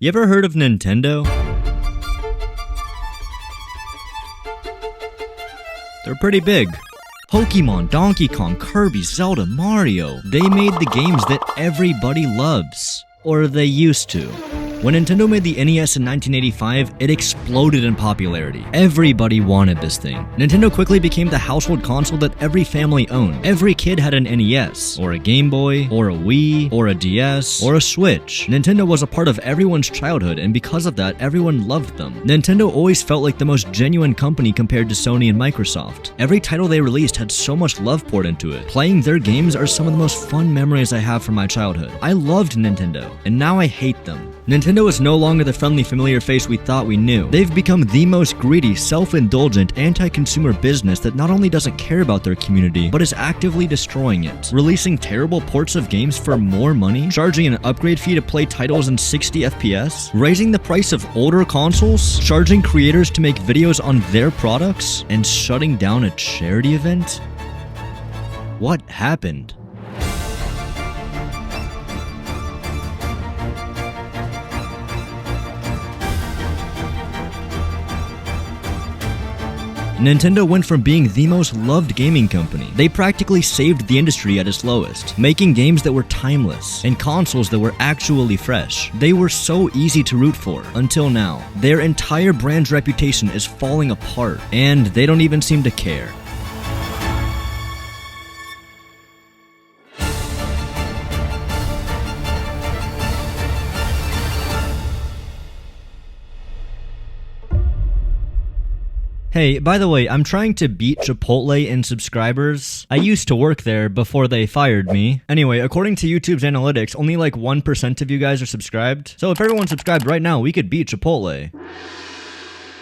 You ever heard of Nintendo? They're pretty big. Pokemon, Donkey Kong, Kirby, Zelda, Mario. They made the games that everybody loves. Or they used to. When Nintendo made the NES in 1985, it exploded in popularity. Everybody wanted this thing. Nintendo quickly became the household console that every family owned. Every kid had an NES, or a Game Boy, or a Wii, or a DS, or a Switch. Nintendo was a part of everyone's childhood, and because of that, everyone loved them. Nintendo always felt like the most genuine company compared to Sony and Microsoft. Every title they released had so much love poured into it. Playing their games are some of the most fun memories I have from my childhood. I loved Nintendo, and now I hate them. Nintendo is no longer the friendly, familiar face we thought we knew. They've become the most greedy, self-indulgent, anti-consumer business that not only doesn't care about their community, but is actively destroying it. Releasing terrible ports of games for more money, charging an upgrade fee to play titles in 60 FPS, raising the price of older consoles, charging creators to make videos on their products, and shutting down a charity event? What happened? Nintendo went from being the most loved gaming company. They practically saved the industry at its lowest, making games that were timeless and consoles that were actually fresh. They were so easy to root for, until now. Their entire brand's reputation is falling apart, and they don't even seem to care. Hey, by the way, I'm trying to beat Chipotle in subscribers. I used to work there before they fired me. Anyway, according to YouTube's analytics, only like 1% of you guys are subscribed. So if everyone's subscribed right now, we could beat Chipotle.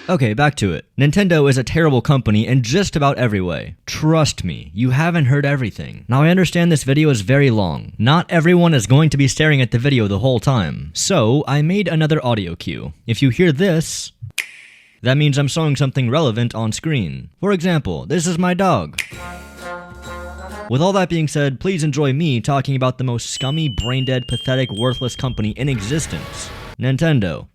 Okay, back to it. Nintendo is a terrible company in just about every way. Trust me, you haven't heard everything. Now I understand this video is very long. Not everyone is going to be staring at the video the whole time. So I made another audio cue. If you hear this, that means I'm showing something relevant on screen. For example, this is my dog. With all that being said, please enjoy me talking about the most scummy, brain-dead, pathetic, worthless company in existence, Nintendo.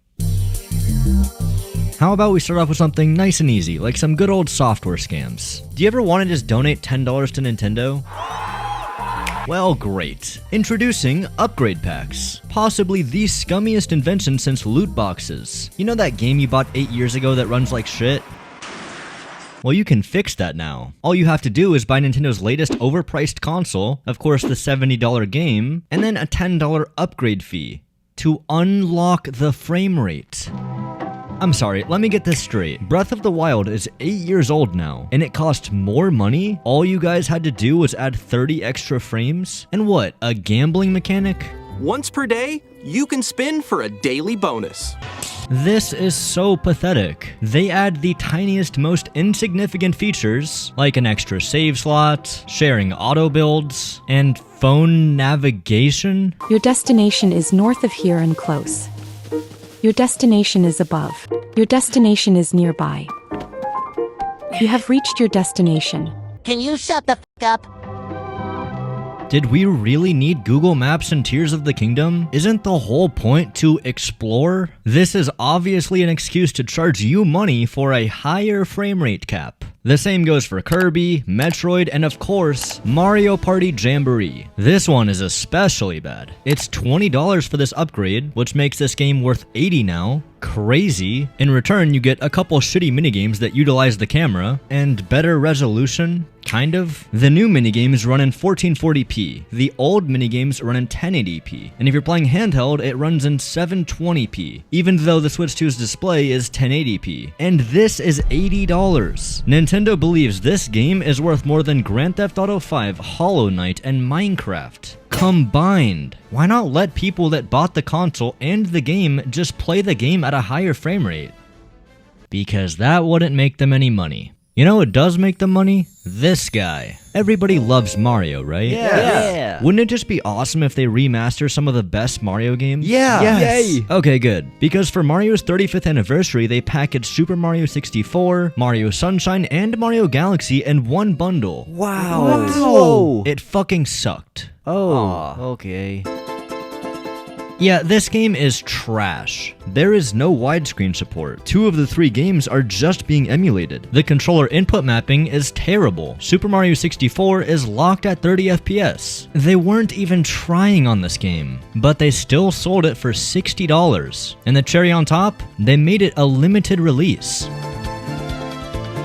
How about we start off with something nice and easy, like some good old software scams. Do you ever want to just donate $10 to Nintendo? Well, great. Introducing upgrade packs. Possibly the scummiest invention since loot boxes. You know that game you bought 8 years ago that runs like shit? Well, you can fix that now. All you have to do is buy Nintendo's latest overpriced console, of course the $70 game, and then a $10 upgrade fee to unlock the frame rate. I'm sorry, let me get this straight. Breath of the Wild is 8 years old now, and it cost more money? All you guys had to do was add 30 extra frames? And what, a gambling mechanic? Once per day, you can spin for a daily bonus. This is so pathetic. They add the tiniest, most insignificant features, like an extra save slot, sharing auto builds, and phone navigation. Your destination is north of here and close. Your destination is above. Your destination is nearby. You have reached your destination. Can you shut the f*** up? Did we really need Google Maps and Tears of the Kingdom? Isn't the whole point to explore? This is obviously an excuse to charge you money for a higher frame rate cap. The same goes for Kirby, Metroid, and of course, Mario Party Jamboree. This one is especially bad. It's $20 for this upgrade, which makes this game worth $80 now. Crazy. In return, you get a couple shitty minigames that utilize the camera, and better resolution, kind of. The new minigames run in 1440p. The old minigames run in 1080p. And if you're playing handheld, it runs in 720p, even though the Switch 2's display is 1080p. And this is $80. Nintendo believes this game is worth more than Grand Theft Auto 5, Hollow Knight, and Minecraft combined. Why not let people that bought the console and the game just play the game at a higher frame rate? Because that wouldn't make them any money. You know what does make them money? This guy. Everybody loves Mario, right? Yeah. Wouldn't it just be awesome if they remaster some of the best Mario games? Yeah. Yes. Yay. Okay, good. Because for Mario's 35th anniversary, they packaged Super Mario 64, Mario Sunshine, and Mario Galaxy in one bundle. Wow. It fucking sucked. Oh, okay. Yeah, this game is trash. There is no widescreen support. 2 of the 3 games are just being emulated. The controller input mapping is terrible. Super Mario 64 is locked at 30 FPS. They weren't even trying on this game, but they still sold it for $60. And the cherry on top, they made it a limited release.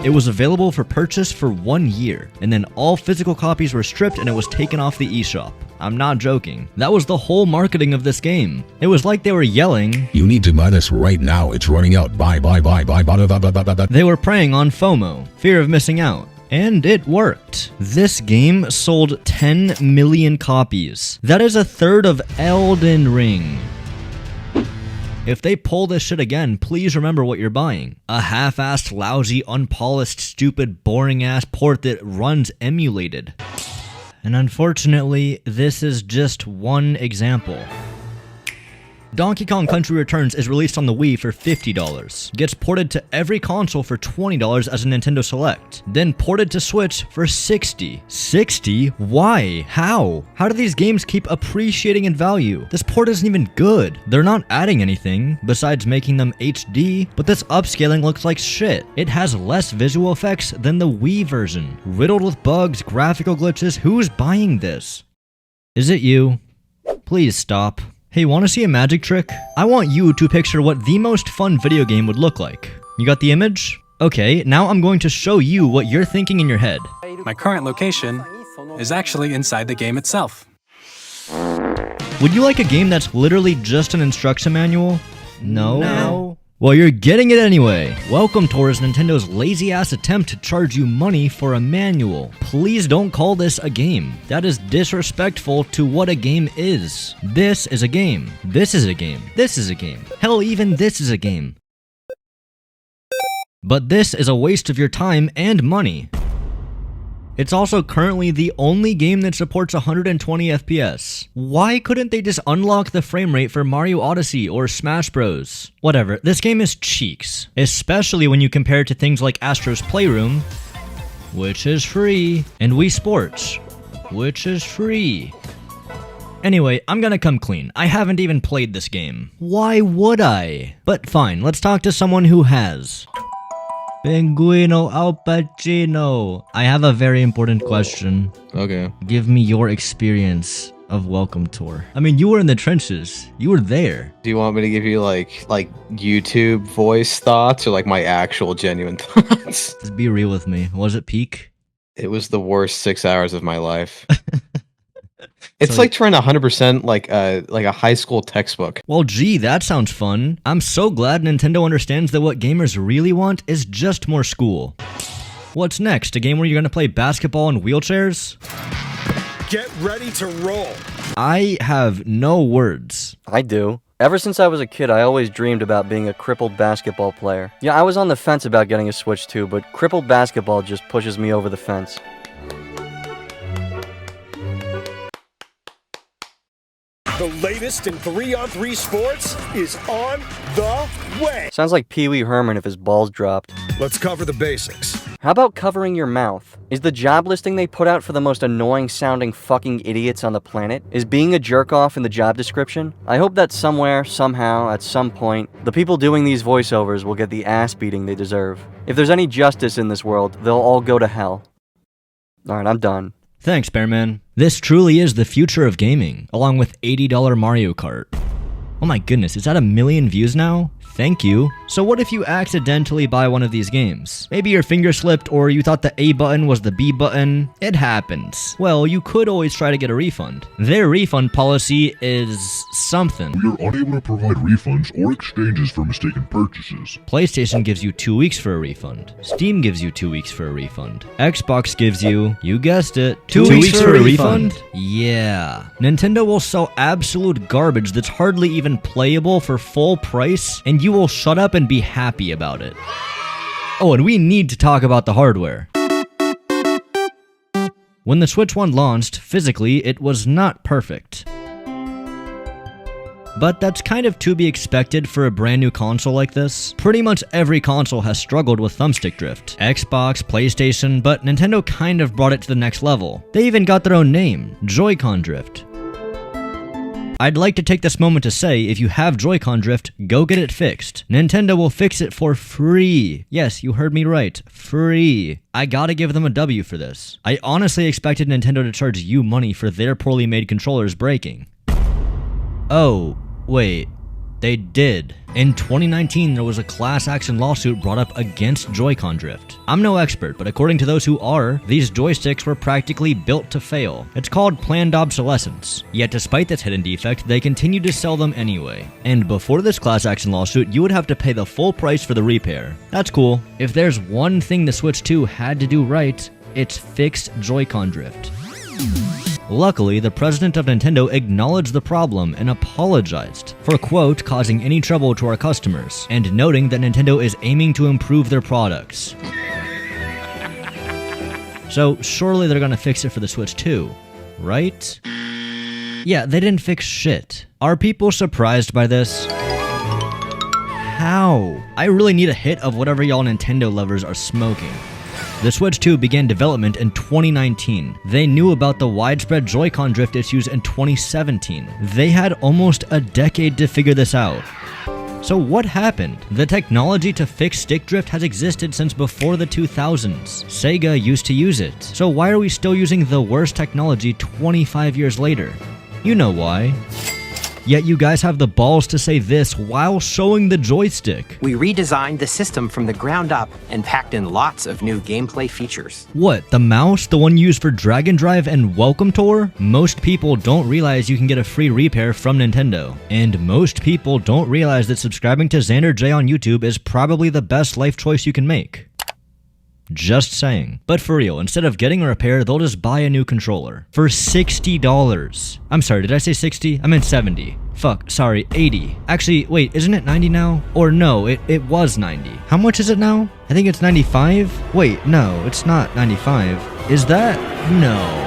It was available for purchase for 1 year, and then all physical copies were stripped and it was taken off the eShop. I'm not joking. That was the whole marketing of this game. It was like they were yelling, "You need to buy this right now. It's running out. Buy. They were preying on FOMO, fear of missing out. And it worked. This game sold 10 million copies. That is a third of Elden Ring. If they pull this shit again, please remember what you're buying. A half-assed, lousy, unpolished, stupid, boring-ass port that runs emulated. And unfortunately, this is just one example. Donkey Kong Country Returns is released on the Wii for $50, gets ported to every console for $20 as a Nintendo Select, then ported to Switch for $60. $60? Why? How? How do these games keep appreciating in value? This port isn't even good. They're not adding anything besides making them HD, but this upscaling looks like shit. It has less visual effects than the Wii version. Riddled with bugs, graphical glitches. Who's buying this? Is it you? Please stop. Hey, want to see a magic trick? I want you to picture what the most fun video game would look like. You got the image? Okay, now I'm going to show you what you're thinking in your head. My current location is actually inside the game itself. Would you like a game that's literally just an instruction manual? No. Well, you're getting it anyway. Welcome towards Nintendo's lazy-ass attempt to charge you money for a manual. Please don't call this a game. That is disrespectful to what a game is. This is a game. This is a game. This is a game. Hell, even this is a game. But this is a waste of your time and money. It's also currently the only game that supports 120 FPS. Why couldn't they just unlock the frame rate for Mario Odyssey or Smash Bros? Whatever, this game is cheeks, especially when you compare it to things like Astro's Playroom, which is free, and Wii Sports, which is free. Anyway, I'm gonna come clean. I haven't even played this game. Why would I? But fine, let's talk to someone who has. Pinguino Al Pacino. I have a very important question. Okay. Give me your experience of Welcome Tour. I mean, you were in the trenches. You were there. Do you want me to give you like YouTube voice thoughts or like my actual genuine thoughts? Just be real with me. Was it peak? It was the worst 6 hours of my life. It's like trying to 100% like a high school textbook. Well, gee, that sounds fun. I'm so glad Nintendo understands that what gamers really want is just more school. What's next? A game where you're gonna play basketball in wheelchairs? Get ready to roll. I have no words. I do. Ever since I was a kid, I always dreamed about being a crippled basketball player. Yeah, I was on the fence about getting a Switch too, but crippled basketball just pushes me over the fence. The latest in 3-on-3 sports is on the way. Sounds like Pee Wee Herman if his balls dropped. Let's cover the basics. How about covering your mouth? Is the job listing they put out for the most annoying sounding fucking idiots on the planet? Is being a jerk-off in the job description? I hope that somewhere, somehow, at some point, the people doing these voiceovers will get the ass beating they deserve. If there's any justice in this world, they'll all go to hell. Alright, I'm done. Thanks, Bearman. This truly is the future of gaming, along with $80 Mario Kart. Oh my goodness, is that 1 million views now? Thank you. So what if you accidentally buy one of these games? Maybe your finger slipped or you thought the A button was the B button. It happens. Well, you could always try to get a refund. Their refund policy is something. We are unable to provide refunds or exchanges for mistaken purchases. PlayStation gives you 2 weeks for a refund. Steam gives you 2 weeks for a refund. Xbox gives you, you guessed it, 2 weeks for a refund? Yeah. Nintendo will sell absolute garbage that's hardly even playable for full price, and you will shut up and be happy about it. Oh, and we need to talk about the hardware. When the Switch 1 launched, physically, it was not perfect. But that's kind of to be expected for a brand new console like this. Pretty much every console has struggled with thumbstick drift. Xbox, PlayStation, but Nintendo kind of brought it to the next level. They even got their own name, Joy-Con drift. I'd like to take this moment to say, if you have Joy-Con drift, go get it fixed. Nintendo will fix it for free. Yes, you heard me right. Free. I gotta give them a W for this. I honestly expected Nintendo to charge you money for their poorly made controllers breaking. Oh, wait. They did. In 2019, there was a class action lawsuit brought up against Joy-Con drift. I'm no expert, but according to those who are, these joysticks were practically built to fail. It's called planned obsolescence. Yet despite this hidden defect, they continue to sell them anyway. And before this class action lawsuit, you would have to pay the full price for the repair. That's cool. If there's one thing the Switch 2 had to do right, it's fix Joy-Con drift. Luckily, the president of Nintendo acknowledged the problem and apologized for, quote, causing any trouble to our customers, and noting that Nintendo is aiming to improve their products. So, surely they're gonna fix it for the Switch too, right? Yeah, they didn't fix shit. Are people surprised by this? How? I really need a hit of whatever y'all Nintendo lovers are smoking. The Switch 2 began development in 2019. They knew about the widespread Joy-Con drift issues in 2017. They had almost a decade to figure this out. So what happened? The technology to fix stick drift has existed since before the 2000s. Sega used to use it. So why are we still using the worst technology 25 years later? You know why. Yet you guys have the balls to say this while showing the joystick. We redesigned the system from the ground up and packed in lots of new gameplay features. What, the mouse? The one used for Drag and Drive and Welcome Tour? Most people don't realize you can get a free repair from Nintendo. And most people don't realize that subscribing to Xander J on YouTube is probably the best life choice you can make. Just saying. But for real, instead of getting a repair, they'll just buy a new controller. For $60. I'm sorry, did I say 60? I meant 70. Fuck, sorry, 80. Actually, wait, isn't it 90 now? Or no, it was 90. How much is it now? I think it's 95? Wait, no, it's not 95. Is that? No.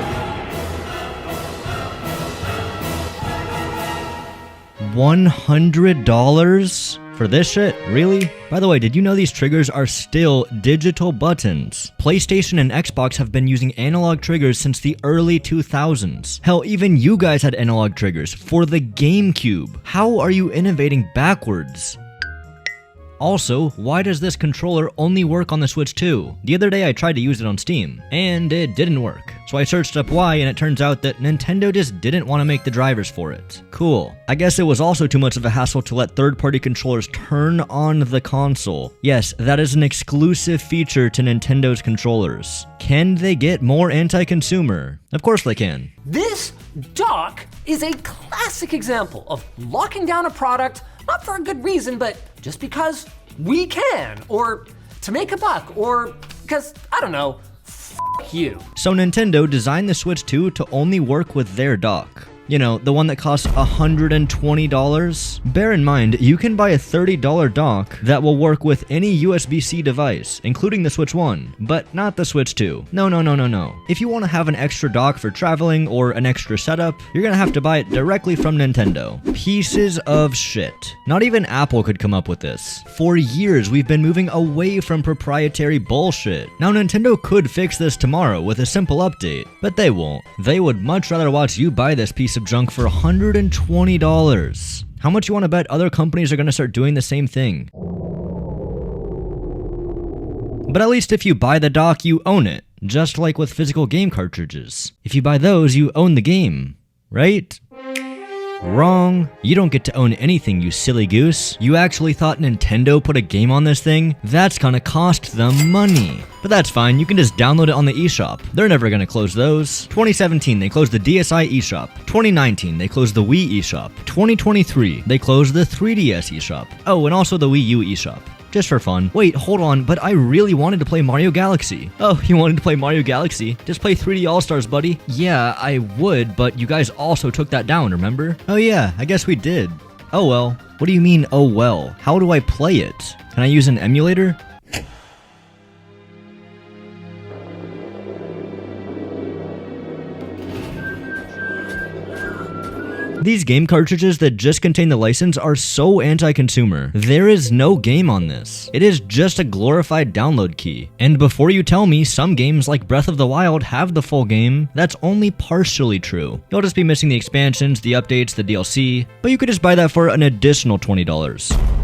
$100? For this shit? Really? By the way, did you know these triggers are still digital buttons? PlayStation and Xbox have been using analog triggers since the early 2000s. Hell, even you guys had analog triggers for the GameCube. How are you innovating backwards? Also, why does this controller only work on the Switch 2? The other day I tried to use it on Steam, and it didn't work. So I searched up why, and it turns out that Nintendo just didn't want to make the drivers for it. Cool. I guess it was also too much of a hassle to let third-party controllers turn on the console. Yes, that is an exclusive feature to Nintendo's controllers. Can they get more anti-consumer? Of course they can. This dock is a classic example of locking down a product, not for a good reason, but just because we can, or to make a buck, or because, I don't know, f you. So Nintendo designed the Switch 2 to only work with their dock. You know, the one that costs $120? Bear in mind, you can buy a $30 dock that will work with any USB-C device, including the Switch 1, but not the Switch 2. No. If you want to have an extra dock for traveling or an extra setup, you're gonna have to buy it directly from Nintendo. Pieces of shit. Not even Apple could come up with this. For years, we've been moving away from proprietary bullshit. Now, Nintendo could fix this tomorrow with a simple update, but they won't. They would much rather watch you buy this piece of junk for $120. How much you want to bet other companies are going to start doing the same thing? But at least if you buy the dock, you own it. Just like with physical game cartridges. If you buy those, you own the game, right? Wrong. You don't get to own anything, you silly goose. You actually thought Nintendo put a game on this thing? That's gonna cost them money. But that's fine, you can just download it on the eShop. They're never gonna close those. 2017, they closed the DSi eShop. 2019, they closed the Wii eShop. 2023, they closed the 3DS eShop. Oh, and also the Wii U eShop. Just for fun. Wait, hold on, but I really wanted to play Mario Galaxy. Oh, you wanted to play Mario Galaxy? Just play 3D All-Stars, buddy. Yeah, I would, but you guys also took that down, remember? Oh yeah, I guess we did. Oh well. What do you mean, oh well? How do I play it? Can I use an emulator? These game cartridges that just contain the license are so anti-consumer. There is no game on this. It is just a glorified download key. And before you tell me some games like Breath of the Wild have the full game, that's only partially true. You'll just be missing the expansions, the updates, the DLC, but you could just buy that for an additional $20.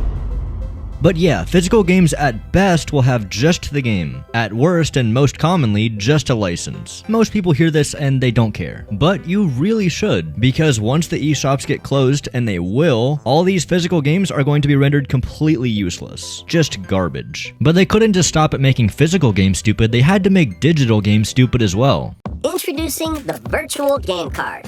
But yeah, physical games at best will have just the game. At worst, and most commonly, just a license. Most people hear this and they don't care. But you really should, because once the eShops get closed, and they will, all these physical games are going to be rendered completely useless. Just garbage. But they couldn't just stop at making physical games stupid, they had to make digital games stupid as well. Introducing the virtual game card.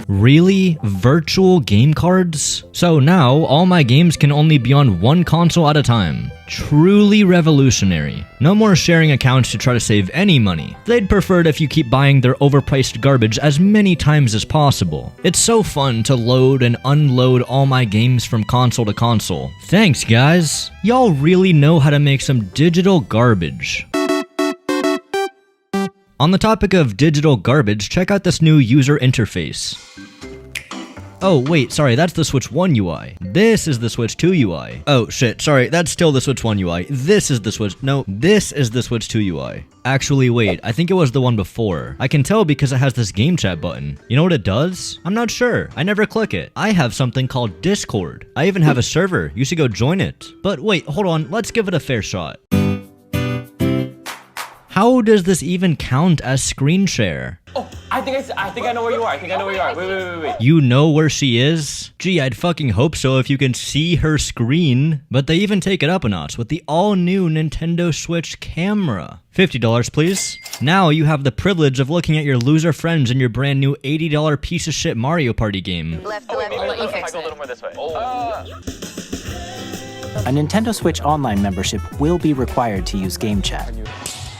Really? Virtual game cards? So now, all my games can only be on one console at a time. Truly revolutionary. No more sharing accounts to try to save any money. They'd prefer it if you keep buying their overpriced garbage as many times as possible. It's so fun to load and unload all my games from console to console. Thanks, guys. Y'all really know how to make some digital garbage. On the topic of digital garbage, check out this new user interface. Oh wait, sorry, that's the Switch 1 UI. This is the Switch 2 UI. Oh shit, sorry, that's still the Switch 1 UI. This is the Switch 2 UI. Actually, wait, I think it was the one before. I can tell because it has this game chat button. You know what it does? I'm not sure. I never click it. I have something called Discord. I even have a server. You should go join it. But wait, hold on, let's give it a fair shot. How does this even count as screen share? Oh, I think I know where you are. Wait. You know where she is? Gee, I'd fucking hope so if you can see her screen. But they even take it up a notch with the all-new Nintendo Switch camera. $50, please. Now you have the privilege of looking at your loser friends in your brand new $80 piece of shit Mario Party game. I'll let you fix it. A little more this way. A Nintendo Switch Online membership will be required to use game chat.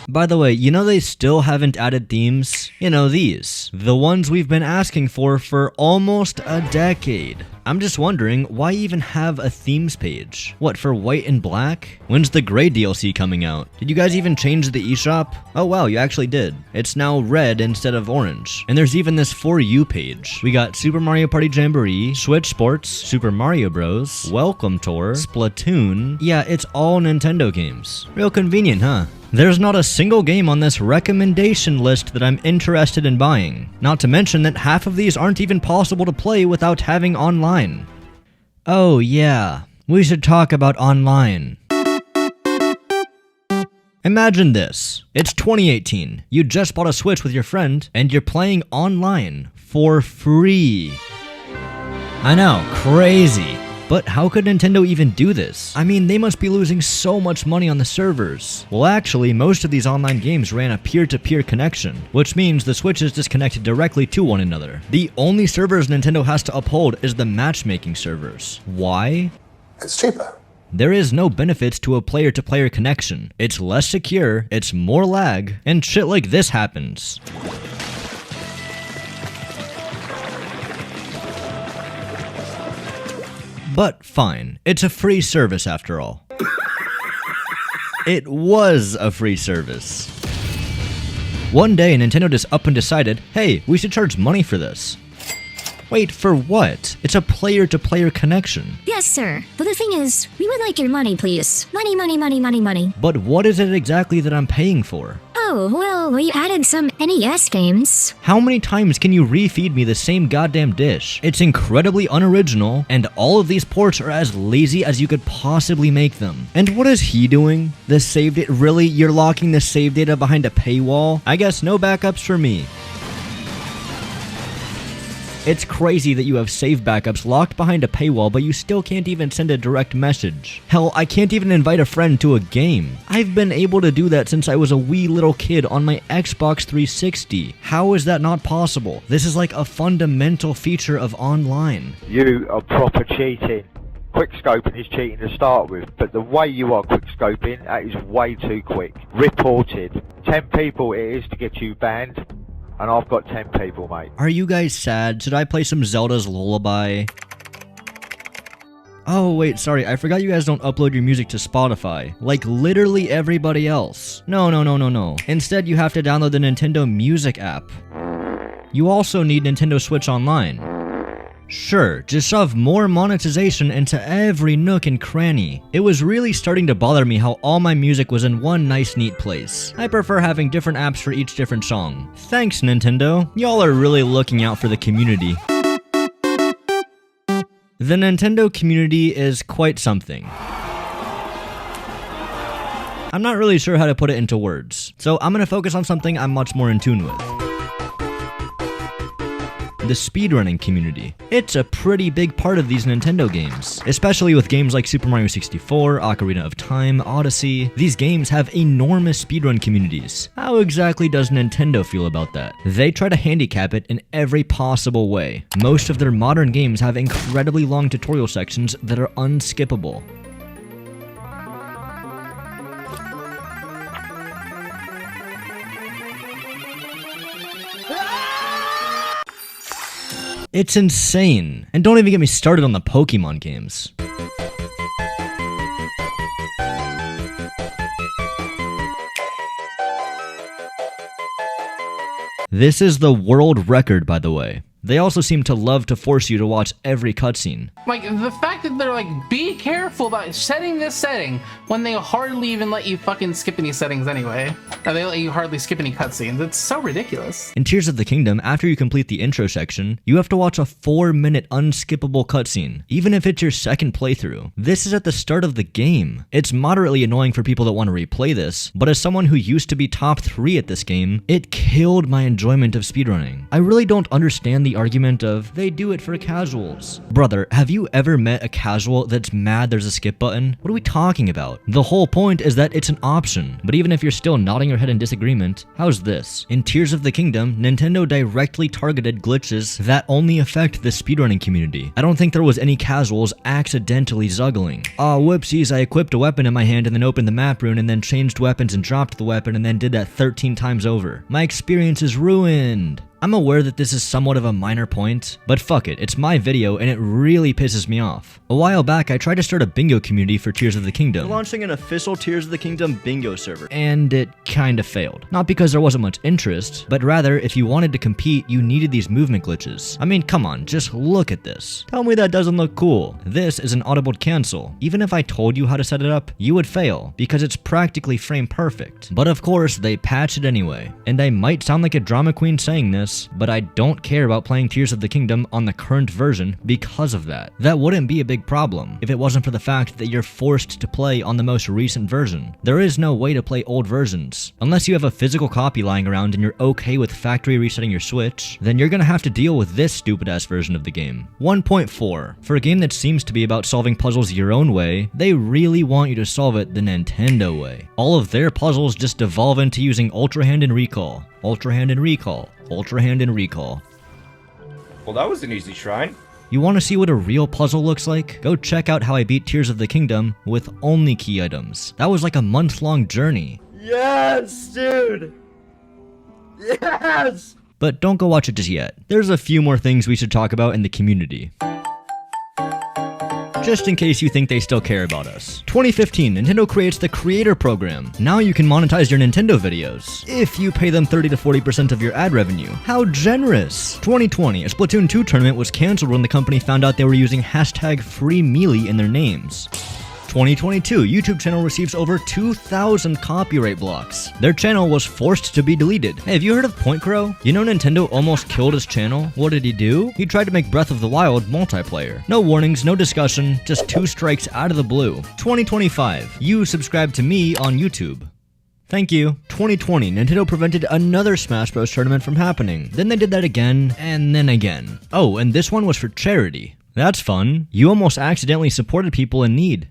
By the way, you know they still haven't added themes? You know, these. The ones we've been asking for almost a decade. I'm just wondering, why even have a themes page? What, for white and black? When's the gray DLC coming out? Did you guys even change the eShop? Oh wow, you actually did. It's now red instead of orange. And there's even this For You page. We got Super Mario Party Jamboree, Switch Sports, Super Mario Bros, Welcome Tour, Splatoon. Yeah, it's all Nintendo games. Real convenient, huh? There's not a single game on this recommendation list that I'm interested in buying. Not to mention that half of these aren't even possible to play without having online. Oh yeah, we should talk about online. Imagine this. It's 2018. You just bought a Switch with your friend, and you're playing online for free. I know, crazy. But how could Nintendo even do this? I mean, they must be losing so much money on the servers. Well, actually, most of these online games ran a peer-to-peer connection, which means the Switch is disconnected directly to one another. The only servers Nintendo has to uphold is the matchmaking servers. Why? It's cheaper. There is no benefits to a player-to-player connection. It's less secure, it's more lag, and shit like this happens. But fine, it's a free service after all. It was a free service. One day Nintendo just up and decided, hey, we should charge money for this. Wait, for what? It's a player-to-player connection. Yes, sir. But the thing is, we would like your money, please. Money, money, money, money, money. But what is it exactly that I'm paying for? Oh, well, we added some NES games. How many times can you refeed me the same goddamn dish? It's incredibly unoriginal, and all of these ports are as lazy as you could possibly make them. And what is he doing? The save data? Really? You're locking the save data behind a paywall? I guess no backups for me. It's crazy that you have save backups locked behind a paywall, but you still can't even send a direct message. Hell, I can't even invite a friend to a game. I've been able to do that since I was a wee little kid on my Xbox 360. How is that not possible? This is like a fundamental feature of online. You are proper cheating. Quickscoping is cheating to start with, but the way you are quickscoping, that is way too quick. Reported. 10 people it is to get you banned. And I've got 10 people, mate. Are you guys sad? Should I play some Zelda's Lullaby? Oh wait, sorry, I forgot you guys don't upload your music to Spotify, like literally everybody else. No. Instead, you have to download the Nintendo Music app. You also need Nintendo Switch Online. Sure, just shove more monetization into every nook and cranny. It was really starting to bother me how all my music was in one nice neat place. I prefer having different apps for each different song. Thanks, Nintendo. Y'all are really looking out for the community. The Nintendo community is quite something. I'm not really sure how to put it into words, so I'm gonna focus on something I'm much more in tune with. The speedrunning community. It's a pretty big part of these Nintendo games, especially with games like Super Mario 64, Ocarina of Time, Odyssey. These games have enormous speedrun communities. How exactly does Nintendo feel about that? They try to handicap it in every possible way. Most of their modern games have incredibly long tutorial sections that are unskippable. It's insane. And don't even get me started on the Pokemon games. This is the world record, by the way. They also seem to love to force you to watch every cutscene. Like, the fact that they're like, be careful about setting this setting when they hardly even let you fucking skip any settings anyway. Or they let you hardly skip any cutscenes. It's so ridiculous. In Tears of the Kingdom, after you complete the intro section, you have to watch a 4-minute unskippable cutscene, even if it's your second playthrough. This is at the start of the game. It's moderately annoying for people that want to replay this, but as someone who used to be top 3 at this game, it killed my enjoyment of speedrunning. I really don't understand the argument of, they do it for casuals. Brother, have you ever met a casual that's mad there's a skip button? What are we talking about? The whole point is that it's an option, but even if you're still nodding your head in disagreement, how's this? In Tears of the Kingdom, Nintendo directly targeted glitches that only affect the speedrunning community. I don't think there was any casuals accidentally zuggling. Aw, whoopsies, I equipped a weapon in my hand and then opened the map rune and then changed weapons and dropped the weapon and then did that 13 times over. My experience is ruined. I'm aware that this is somewhat of a minor point, but fuck it, it's my video and it really pisses me off. A while back, I tried to start a bingo community for Tears of the Kingdom, launching an official Tears of the Kingdom bingo server, and it kinda failed. Not because there wasn't much interest, but rather, if you wanted to compete, you needed these movement glitches. I mean, come on, just look at this. Tell me that doesn't look cool. This is an audible cancel. Even if I told you how to set it up, you would fail, because it's practically frame perfect. But of course, they patch it anyway. And I might sound like a drama queen saying this, but I don't care about playing Tears of the Kingdom on the current version because of that. That wouldn't be a big problem if it wasn't for the fact that you're forced to play on the most recent version. There is no way to play old versions. Unless you have a physical copy lying around and you're okay with factory resetting your Switch, then you're gonna have to deal with this stupid-ass version of the game. 1.4. For a game that seems to be about solving puzzles your own way, they really want you to solve it the Nintendo way. All of their puzzles just devolve into using Ultra Hand and Recall. Ultra Hand and Recall. Ultra Hand and Recall. Well, that was an easy shrine. You want to see what a real puzzle looks like? Go check out how I beat Tears of the Kingdom with only key items. That was like a month-long journey. Yes, dude! Yes! But don't go watch it just yet. There's a few more things we should talk about in the community. Just in case you think they still care about us. 2015, Nintendo creates the Creator Program. Now you can monetize your Nintendo videos, if you pay them 30 to 40% of your ad revenue. How generous! 2020, a Splatoon 2 tournament was cancelled when the company found out they were using #FreeMelee in their names. 2022, YouTube channel receives over 2,000 copyright blocks. Their channel was forced to be deleted. Hey, have you heard of Point Crow? You know Nintendo almost killed his channel? What did he do? He tried to make Breath of the Wild multiplayer. No warnings, no discussion, just 2 strikes out of the blue. 2025, you subscribe to me on YouTube. Thank you. 2020, Nintendo prevented another Smash Bros. Tournament from happening. Then they did that again, and then again. Oh, and this one was for charity. That's fun. You almost accidentally supported people in need.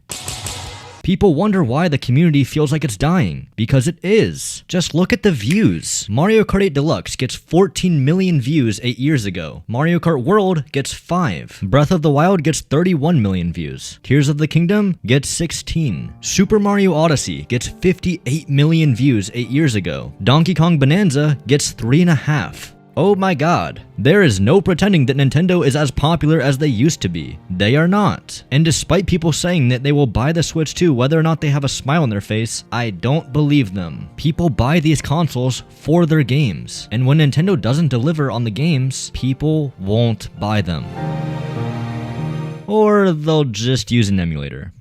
People wonder why the community feels like it's dying, because it is. Just look at the views. Mario Kart 8 Deluxe gets 14 million views 8 years ago. Mario Kart World gets 5. Breath of the Wild gets 31 million views. Tears of the Kingdom gets 16. Super Mario Odyssey gets 58 million views 8 years ago. Donkey Kong Bonanza gets 3.5. Oh my god, there is no pretending that Nintendo is as popular as they used to be. They are not. And despite people saying that they will buy the Switch 2 whether or not they have a smile on their face, I don't believe them. People buy these consoles for their games. And when Nintendo doesn't deliver on the games, people won't buy them. or they'll just use an emulator.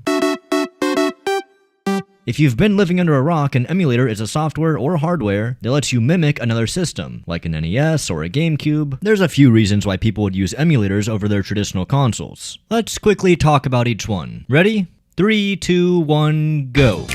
If you've been living under a rock, an emulator is a software or hardware that lets you mimic another system, like an NES or a GameCube. There's a few reasons why people would use emulators over their traditional consoles. Let's quickly talk about each one. Ready? 3, 2, 1, go.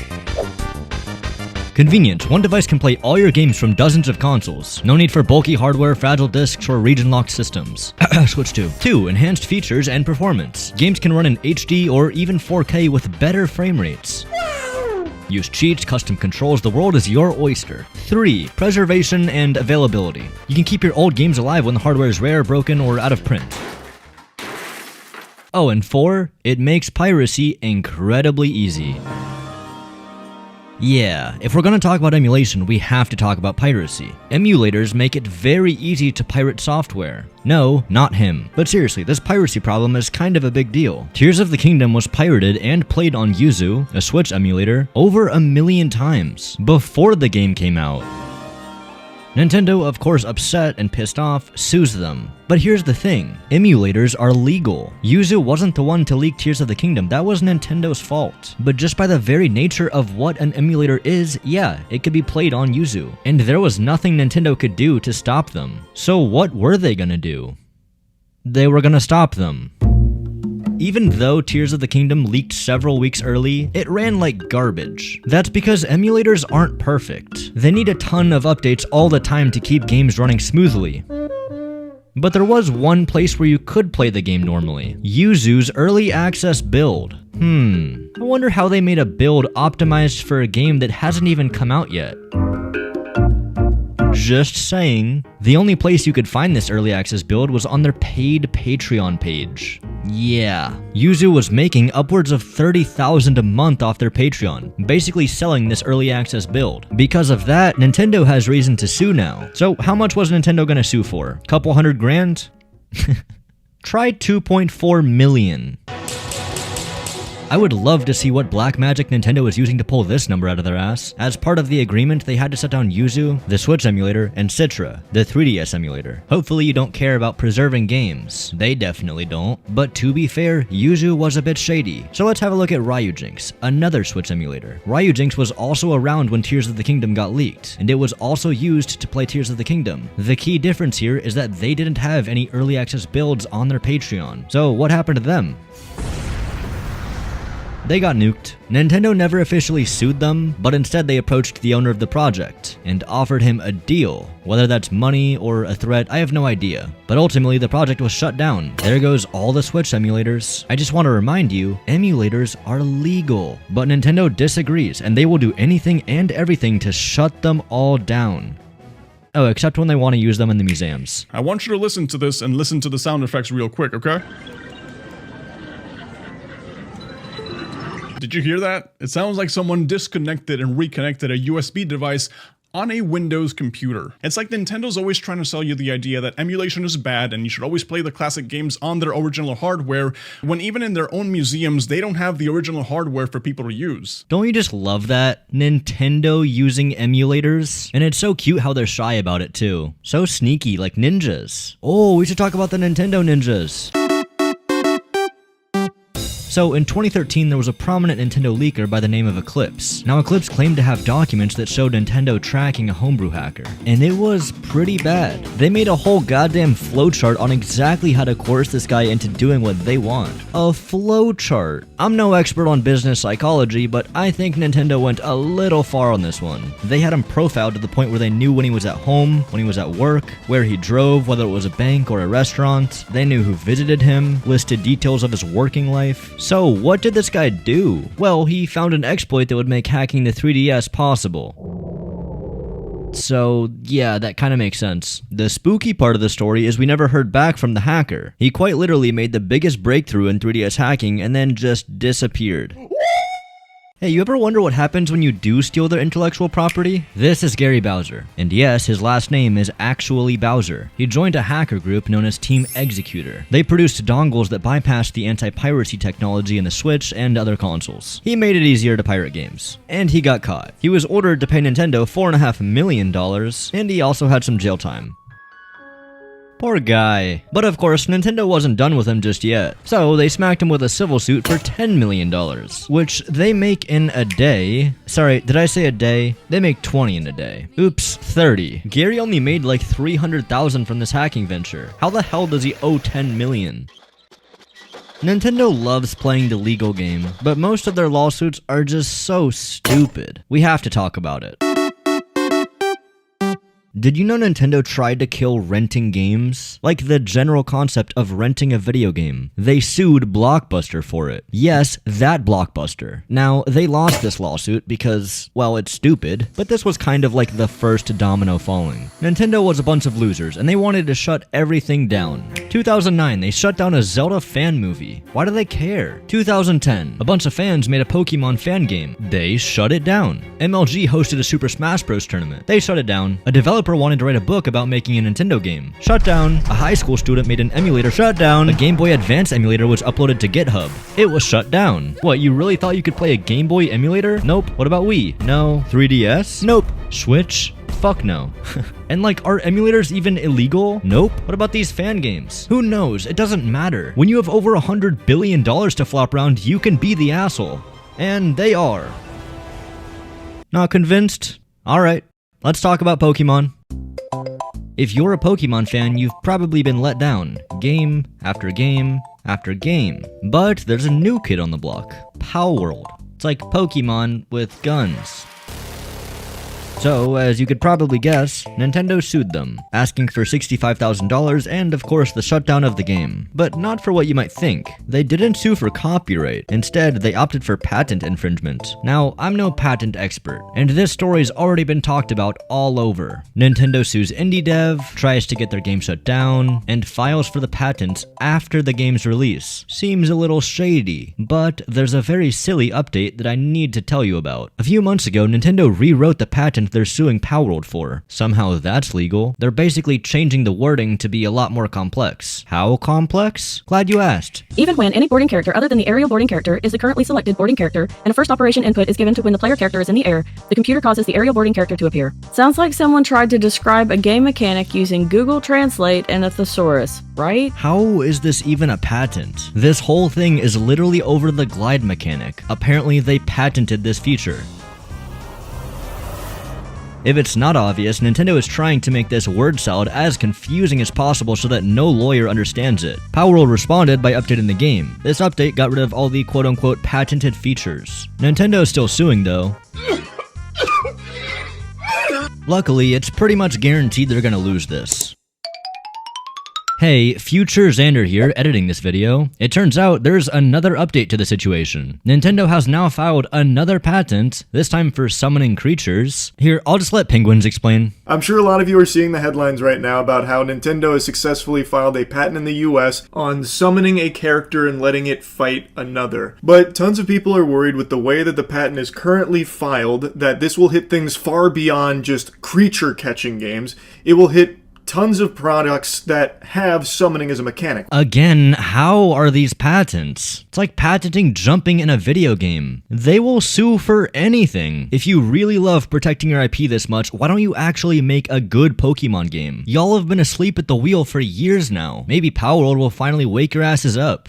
Convenient. One device can play all your games from dozens of consoles. No need for bulky hardware, fragile disks, or region-locked systems. Switch to. 2. Enhanced features and performance. Games can run in HD or even 4K with better frame rates. Use cheats, custom controls, the world is your oyster. 3. Preservation and availability. You can keep your old games alive when the hardware is rare, broken, or out of print. Oh, and 4. It makes piracy incredibly easy. Yeah, if we're gonna talk about emulation, we have to talk about piracy. Emulators make it very easy to pirate software. No, not him. But seriously, this piracy problem is kind of a big deal. Tears of the Kingdom was pirated and played on Yuzu, a Switch emulator, over 1 million times before the game came out. Nintendo, of course, upset and pissed off, sues them. But here's the thing, emulators are legal. Yuzu wasn't the one to leak Tears of the Kingdom, that was Nintendo's fault. But just by the very nature of what an emulator is, yeah, it could be played on Yuzu. And there was nothing Nintendo could do to stop them. So what were they gonna do? They were gonna stop them. Even though Tears of the Kingdom leaked several weeks early, it ran like garbage. That's because emulators aren't perfect. They need a ton of updates all the time to keep games running smoothly. But there was one place where you could play the game normally. Yuzu's early access build. I wonder how they made a build optimized for a game that hasn't even come out yet. Just saying. The only place you could find this early access build was on their paid Patreon page. Yeah, Yuzu was making upwards of $30,000 a month off their Patreon, basically selling this early access build. Because of that, Nintendo has reason to sue now. So how much was Nintendo gonna sue for? Couple hundred grand? Try 2.4 million. I would love to see what black magic Nintendo is using to pull this number out of their ass. As part of the agreement, they had to shut down Yuzu, the Switch emulator, and Citra, the 3DS emulator. Hopefully you don't care about preserving games. They definitely don't. But to be fair, Yuzu was a bit shady. So let's have a look at Ryujinx, another Switch emulator. Ryujinx was also around when Tears of the Kingdom got leaked, and it was also used to play Tears of the Kingdom. The key difference here is that they didn't have any early access builds on their Patreon. So what happened to them? They got nuked. Nintendo never officially sued them, but instead they approached the owner of the project and offered him a deal. Whether that's money or a threat, I have no idea. But ultimately, the project was shut down. There goes all the Switch emulators. I just want to remind you, emulators are legal. But Nintendo disagrees, and they will do anything and everything to shut them all down. Oh, except when they want to use them in the museums. I want you to listen to this and listen to the sound effects real quick, okay? Did you hear that? It sounds like someone disconnected and reconnected a USB device on a Windows computer. It's like Nintendo's always trying to sell you the idea that emulation is bad and you should always play the classic games on their original hardware, when even in their own museums, they don't have the original hardware for people to use. Don't you just love that? Nintendo using emulators? And it's so cute how they're shy about it too. So sneaky, like ninjas. Oh, we should talk about the Nintendo ninjas. So in 2013, there was a prominent Nintendo leaker by the name of Eclipse. Now Eclipse claimed to have documents that showed Nintendo tracking a homebrew hacker, and it was pretty bad. They made a whole goddamn flowchart on exactly how to coerce this guy into doing what they want. A flowchart. I'm no expert on business psychology, but I think Nintendo went a little far on this one. They had him profiled to the point where they knew when he was at home, when he was at work, where he drove, whether it was a bank or a restaurant. They knew who visited him, listed details of his working life. So what did this guy do? Well, he found an exploit that would make hacking the 3DS possible. So yeah, that kind of makes sense. The spooky part of the story is we never heard back from the hacker. He quite literally made the biggest breakthrough in 3DS hacking and then just disappeared. Hey, you ever wonder what happens when you do steal their intellectual property? This is Gary Bowser, and yes, his last name is actually Bowser. He joined a hacker group known as Team Executor. They produced dongles that bypassed the anti-piracy technology in the Switch and other consoles. He made it easier to pirate games. And he got caught. He was ordered to pay Nintendo $4.5 million, and he also had some jail time. Poor guy. But of course, Nintendo wasn't done with him just yet. So they smacked him with a civil suit for $10 million, which they make in a day. Sorry, did I say a day? They make 20 in a day. Oops, 30. Gary only made like 300,000 from this hacking venture. How the hell does he owe 10 million? Nintendo loves playing the legal game, but most of their lawsuits are just so stupid. We have to talk about it. Did you know Nintendo tried to kill renting games? Like the general concept of renting a video game. They sued Blockbuster for it. Yes, that Blockbuster. Now, they lost this lawsuit because, well, it's stupid, but this was kind of like the first domino falling. Nintendo was a bunch of losers, and they wanted to shut everything down. 2009, they shut down a Zelda fan movie. Why do they care? 2010, a bunch of fans made a Pokemon fan game. They shut it down. MLG hosted a Super Smash Bros. Tournament. They shut it down. A developer wanted to write a book about making a Nintendo game. Shut down. A high school student made an emulator. Shut down. A Game Boy Advance emulator was uploaded to GitHub. It was shut down. What, you really thought you could play a Game Boy emulator? Nope. What about Wii? No. 3DS? Nope. Switch? Fuck no. And like, are emulators even illegal? Nope. What about these fan games? Who knows? It doesn't matter. When you have over $100 billion to flop around, you can be the asshole. And they are. Not convinced? Alright. Let's talk about Pokemon. If you're a Pokemon fan, you've probably been let down. Game after game after game. But there's a new kid on the block. Palworld. It's like Pokemon with guns. So, as you could probably guess, Nintendo sued them, asking for $65,000 and, of course, the shutdown of the game. But not for what you might think. They didn't sue for copyright. Instead, they opted for patent infringement. Now, I'm no patent expert, and this story's already been talked about all over. Nintendo sues indie dev, tries to get their game shut down, and files for the patents after the game's release. Seems a little shady, but there's a very silly update that I need to tell you about. A few months ago, Nintendo rewrote the patent they're suing Palworld for. Somehow that's legal. They're basically changing the wording to be a lot more complex. How complex? Glad you asked. Even when any boarding character other than the aerial boarding character is the currently selected boarding character, and a first operation input is given to when the player character is in the air, the computer causes the aerial boarding character to appear. Sounds like someone tried to describe a game mechanic using Google Translate and a thesaurus, right? How is this even a patent? This whole thing is literally over the glide mechanic. Apparently they patented this feature. If it's not obvious, Nintendo is trying to make this word salad as confusing as possible so that no lawyer understands it. Palworld responded by updating the game. This update got rid of all the quote-unquote patented features. Nintendo is still suing though. Luckily, it's pretty much guaranteed they're gonna lose this. Hey, future Xander here, editing this video. It turns out there's another update to the situation. Nintendo has now filed another patent, this time for summoning creatures. Here, I'll just let Penguins explain. I'm sure a lot of you are seeing the headlines right now about how Nintendo has successfully filed a patent in the US on summoning a character and letting it fight another. But tons of people are worried with the way that the patent is currently filed that this will hit things far beyond just creature catching games. It will hit tons of products that have summoning as a mechanic. Again, how are these patents? It's like patenting jumping in a video game. They will sue for anything. If you really love protecting your IP this much, why don't you actually make a good Pokemon game? Y'all have been asleep at the wheel for years now. Maybe Palworld will finally wake your asses up.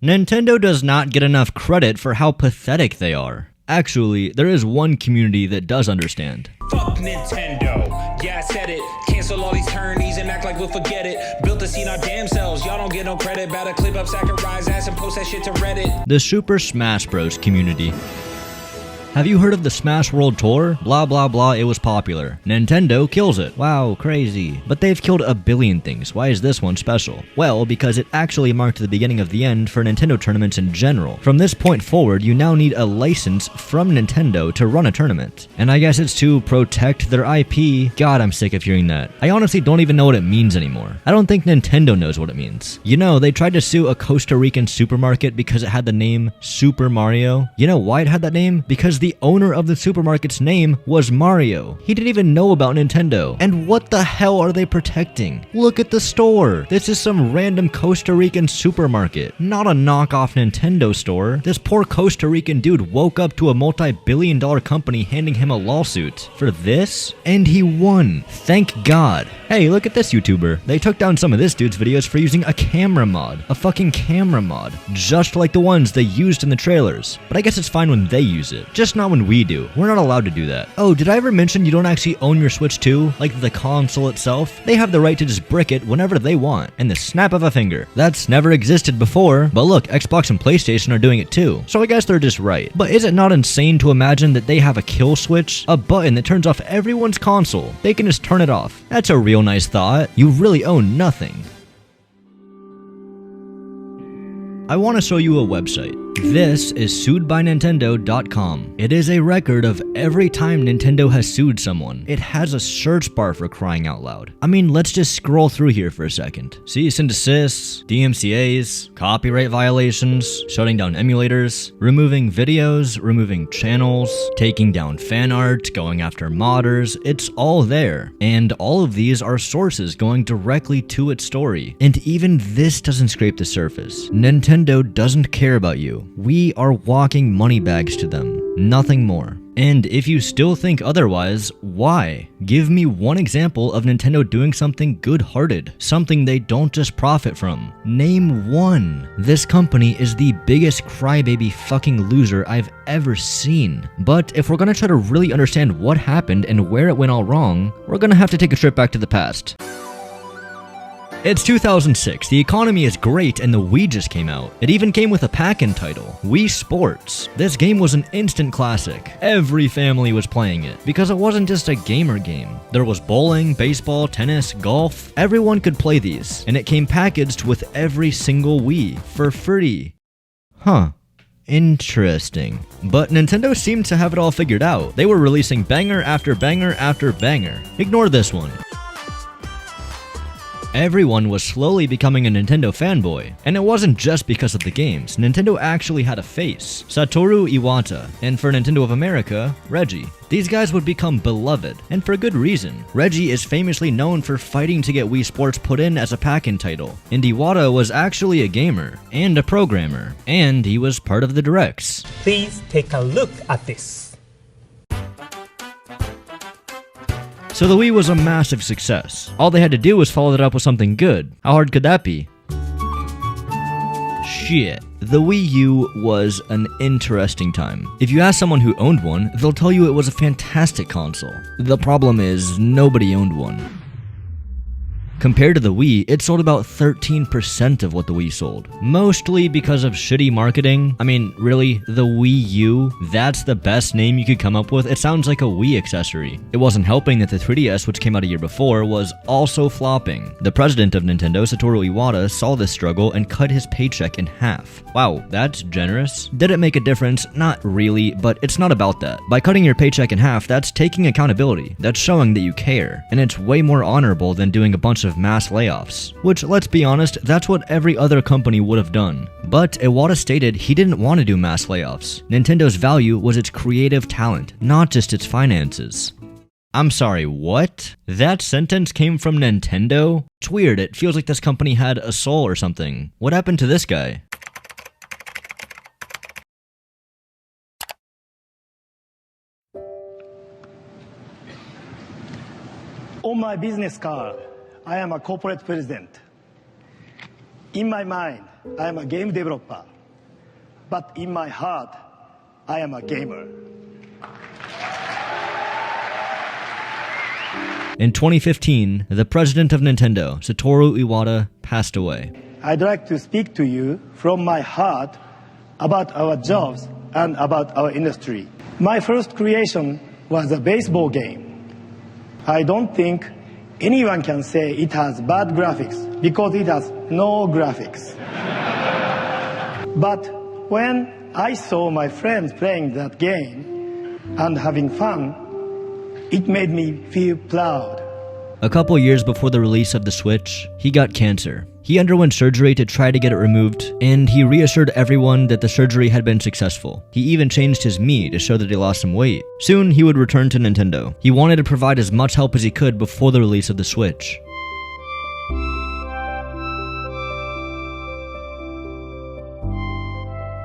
Nintendo does not get enough credit for how pathetic they are. Actually, there is one community that does understand. Fuck Nintendo. Yeah, I said it. Cancel all these turnies and act like we'll forget it. Built the scene our damn selves. Y'all don't get no credit. Better clip up Sakurai's ass and post that shit to Reddit. The Super Smash Bros. Community. Have you heard of the Smash World Tour? Blah blah blah, it was popular. Nintendo kills it. Wow, crazy. But they've killed a billion things. Why is this one special? Well, because it actually marked the beginning of the end for Nintendo tournaments in general. From this point forward, you now need a license from Nintendo to run a tournament. And I guess it's to protect their IP. God, I'm sick of hearing that. I honestly don't even know what it means anymore. I don't think Nintendo knows what it means. You know, they tried to sue a Costa Rican supermarket because it had the name Super Mario. You know why it had that name? Because the the owner of the supermarket's name was Mario. He didn't even know about Nintendo. And what the hell are they protecting? Look at the store. This is some random Costa Rican supermarket, not a knockoff Nintendo store. This poor Costa Rican dude woke up to a multi-billion-dollar company handing him a lawsuit for this, and he won. Thank God. Hey, look at this YouTuber. They took down some of this dude's videos for using a camera mod. A fucking camera mod. Just like the ones they used in the trailers. But I guess it's fine when they use it. Just not when we do. We're not allowed to do that. Oh, did I ever mention you don't actually own your Switch 2? Like the console itself? They have the right to just brick it whenever they want. And the snap of a finger. That's never existed before. But look, Xbox and PlayStation are doing it too. So I guess they're just right. But is it not insane to imagine that they have a kill switch? A button that turns off everyone's console. They can just turn it off. That's a real nice thought. You really own nothing. I want to show you a website. This is suedbynintendo.com. It is a record of every time Nintendo has sued someone. It has a search bar for crying out loud. I mean, let's just scroll through here for a second. Cease and desists, DMCAs, copyright violations, shutting down emulators, removing videos, removing channels, taking down fan art, going after modders. It's all there. And all of these are sources going directly to its story. And even this doesn't scrape the surface. Nintendo doesn't care about you. We are walking money bags to them, nothing more. And if you still think otherwise, why? Give me one example of Nintendo doing something good-hearted, something they don't just profit from. Name one. This company is the biggest crybaby fucking loser I've ever seen. But if we're gonna try to really understand what happened and where it went all wrong, we're gonna have to take a trip back to the past. It's 2006, the economy is great, and the Wii just came out. It even came with a pack-in title, Wii Sports. This game was an instant classic. Every family was playing it, because it wasn't just a gamer game. There was bowling, baseball, tennis, golf. Everyone could play these, and it came packaged with every single Wii, for free. Huh. Interesting. But Nintendo seemed to have it all figured out. They were releasing banger after banger after banger. Ignore this one. Everyone was slowly becoming a Nintendo fanboy, and it wasn't just because of the games. Nintendo actually had a face, Satoru Iwata, and for Nintendo of America, Reggie. These guys would become beloved, and for good reason. Reggie is famously known for fighting to get Wii Sports put in as a pack-in title, and Iwata was actually a gamer, and a programmer, and he was part of the directs. Please take a look at this. So the Wii was a massive success. All they had to do was follow it up with something good. How hard could that be? Shit. The Wii U was an interesting time. If you ask someone who owned one, they'll tell you it was a fantastic console. The problem is, nobody owned one. Compared to the Wii, it sold about 13% of what the Wii sold. Mostly because of shitty marketing. I mean, really, the Wii U? That's the best name you could come up with? It sounds like a Wii accessory. It wasn't helping that the 3DS, which came out a year before, was also flopping. The president of Nintendo, Satoru Iwata, saw this struggle and cut his paycheck in half. Wow, that's generous. Did it make a difference? Not really, but it's not about that. By cutting your paycheck in half, that's taking accountability. That's showing that you care. And it's way more honorable than doing a bunch of mass layoffs. Which, let's be honest, that's what every other company would have done. But Iwata stated he didn't want to do mass layoffs. Nintendo's value was its creative talent, not just its finances. I'm sorry, what? That sentence came from Nintendo? It's weird, it feels like this company had a soul or something. What happened to this guy? On my business card, I am a corporate president. In my mind, I am a game developer. But in my heart, I am a gamer. In 2015, the president of Nintendo, Satoru Iwata, passed away. I'd like to speak to you from my heart about our jobs and about our industry. My first creation was a baseball game. I don't think anyone can say it has bad graphics because it has no graphics. But when I saw my friends playing that game and having fun, it made me feel proud. A couple years before the release of the Switch, he got cancer. He underwent surgery to try to get it removed, and he reassured everyone that the surgery had been successful. He even changed his Mii to show that he lost some weight. Soon, he would return to Nintendo. He wanted to provide as much help as he could before the release of the Switch.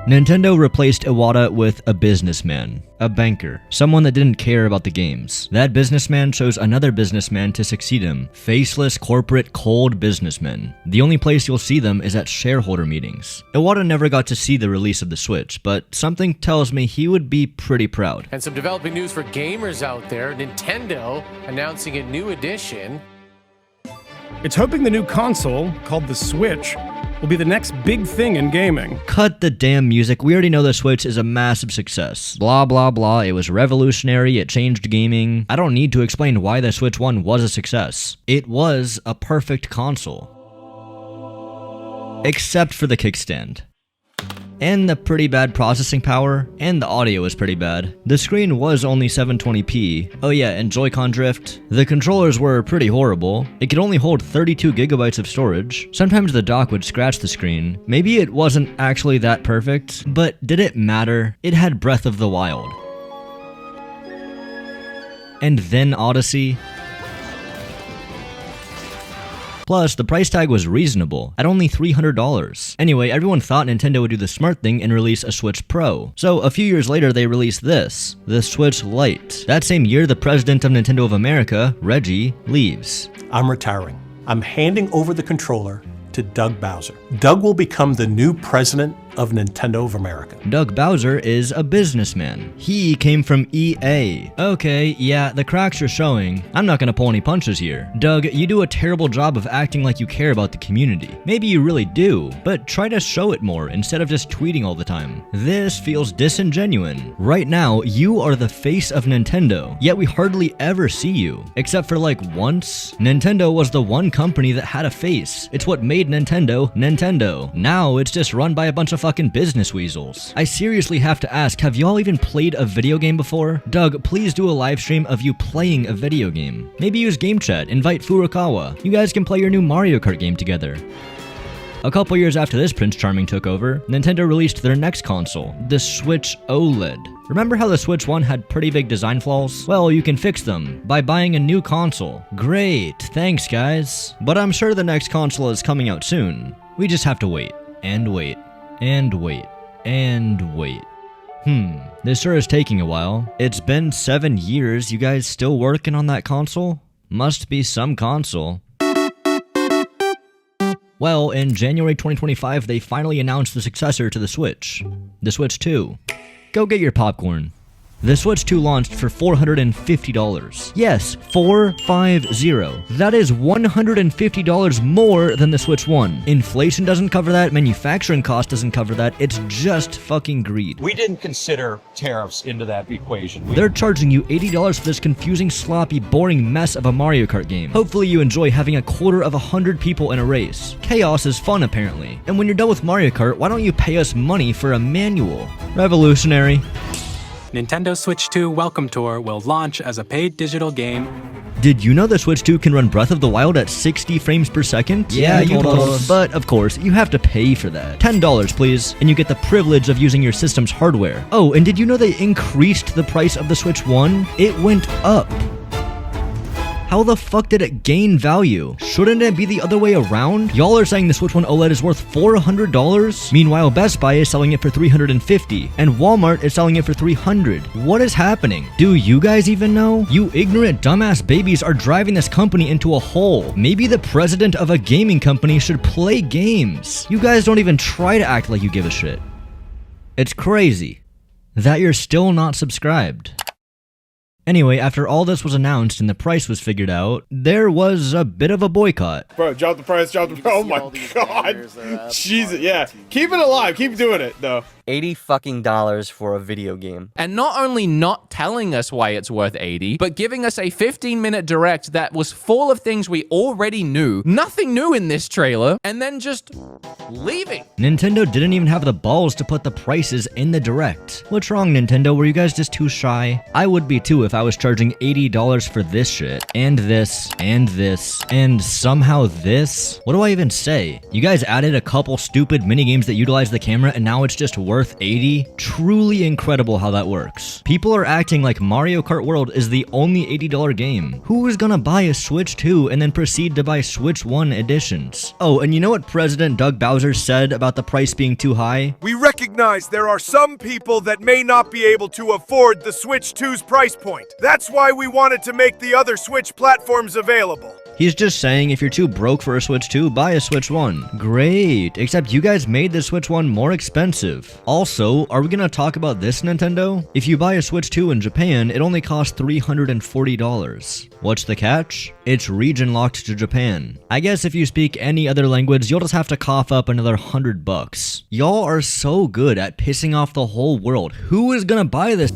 Nintendo replaced Iwata with a businessman, a banker, someone that didn't care about the games. That businessman chose another businessman to succeed him, faceless, corporate, cold businessmen. The only place you'll see them is at shareholder meetings. Iwata never got to see the release of the Switch, but something tells me he would be pretty proud. And some developing news for gamers out there, Nintendo announcing a new edition. It's hoping the new console, called the Switch, will be the next big thing in gaming. Cut the damn music. We already know the Switch is a massive success. Blah blah blah, it was revolutionary, it changed gaming. I don't need to explain why the Switch 1 was a success. It was a perfect console. Except for the kickstand. And the pretty bad processing power, and the audio was pretty bad. The screen was only 720p. Oh yeah, and Joy-Con drift. The controllers were pretty horrible. It could only hold 32 gigabytes of storage. Sometimes the dock would scratch the screen. Maybe it wasn't actually that perfect, but did it matter? It had Breath of the Wild. And then Odyssey. Plus, the price tag was reasonable, at only $300. Anyway, everyone thought Nintendo would do the smart thing and release a Switch Pro. So, a few years later, they released this, the Switch Lite. That same year, the president of Nintendo of America, Reggie, leaves. I'm retiring. I'm handing over the controller to Doug Bowser. Doug will become the new president of Nintendo of America. Doug Bowser is a businessman. He came from EA. Okay, yeah, the cracks are showing. I'm not gonna pull any punches here. Doug, you do a terrible job of acting like you care about the community. Maybe you really do, but try to show it more instead of just tweeting all the time. This feels disingenuous. Right now, you are the face of Nintendo, yet we hardly ever see you. Except for like once. Nintendo was the one company that had a face. It's what made Nintendo, Nintendo. Now it's just run by a bunch of fucking business weasels. I seriously have to ask, have y'all even played a video game before? Doug, please do a live stream of you playing a video game. Maybe use game chat, invite Furukawa. You guys can play your new Mario Kart game together. A couple years after this Prince Charming took over, Nintendo released their next console, the Switch OLED. Remember how the Switch 1 had pretty big design flaws? Well, you can fix them by buying a new console. Great, thanks guys. But I'm sure the next console is coming out soon. We just have to wait, and wait, and wait, and wait. This sure is taking a while. It's been 7 years, you guys still working on that console? Must be some console. Well, in January 2025, they finally announced the successor to the Switch 2. Go get your popcorn. The Switch 2 launched for $450. Yes, 450. That is $150 more than the Switch 1. Inflation doesn't cover that, manufacturing cost doesn't cover that, it's just fucking greed. We didn't consider tariffs into that equation. They're charging you $80 for this confusing, sloppy, boring mess of a Mario Kart game. Hopefully you enjoy having 100 people in a race. Chaos is fun apparently. And when you're done with Mario Kart, why don't you pay us money for a manual? Revolutionary. Nintendo Switch 2 Welcome Tour will launch as a paid digital game. Did you know the Switch 2 can run Breath of the Wild at 60 frames per second? Yeah, you told us. But of course, you have to pay for that. $10 please, and you get the privilege of using your system's hardware. Oh, and did you know they increased the price of the Switch 1? It went up. How the fuck did it gain value? Shouldn't it be the other way around? Y'all are saying the Switch 1 OLED is worth $400? Meanwhile, Best Buy is selling it for $350, and Walmart is selling it for $300. What is happening? Do you guys even know? You ignorant dumbass babies are driving this company into a hole. Maybe the president of a gaming company should play games. You guys don't even try to act like you give a shit. It's crazy that you're still not subscribed. Anyway, after all this was announced and the price was figured out, there was a bit of a boycott. Bro, drop the price, drop the price. Oh my god. Jesus, yeah. Keep it alive. Keep doing it, though. $80 fucking for a video game. And not only not telling us why it's worth 80, but giving us a 15-minute direct that was full of things we already knew, nothing new in this trailer, and then just leaving. Nintendo didn't even have the balls to put the prices in the direct. What's wrong, Nintendo? Were you guys just too shy? I would be too if I was charging $80 for this shit, and this, and somehow this? What do I even say? You guys added a couple stupid minigames that utilize the camera and now it's just worth 80? Truly incredible how that works. People are acting like Mario Kart World is the only $80 game. Who is gonna buy a Switch 2 and then proceed to buy Switch 1 editions? Oh, and you know what President Doug Bowser said about the price being too high? We recognize there are some people that may not be able to afford the Switch 2's price point. That's why we wanted to make the other Switch platforms available. He's just saying if you're too broke for a Switch 2, buy a Switch 1. Great, except you guys made the Switch 1 more expensive. Also, are we gonna talk about this, Nintendo? If you buy a Switch 2 in Japan, it only costs $340. What's the catch? It's region locked to Japan. I guess if you speak any other language, you'll just have to cough up another $100. Y'all are so good at pissing off the whole world. Who is gonna buy this?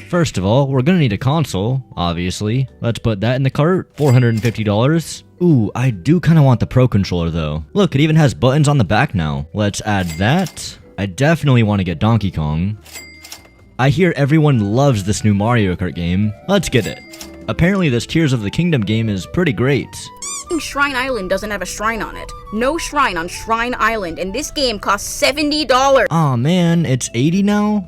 First of all, we're gonna need a console, obviously. Let's put that in the cart, $450. Ooh, I do kinda want the Pro Controller though. Look, it even has buttons on the back now. Let's add that. I definitely want to get Donkey Kong. I hear everyone loves this new Mario Kart game. Let's get it. Apparently this Tears of the Kingdom game is pretty great. Shrine Island doesn't have a shrine on it. No shrine on Shrine Island, and this game costs $70. Aw man, it's 80 now?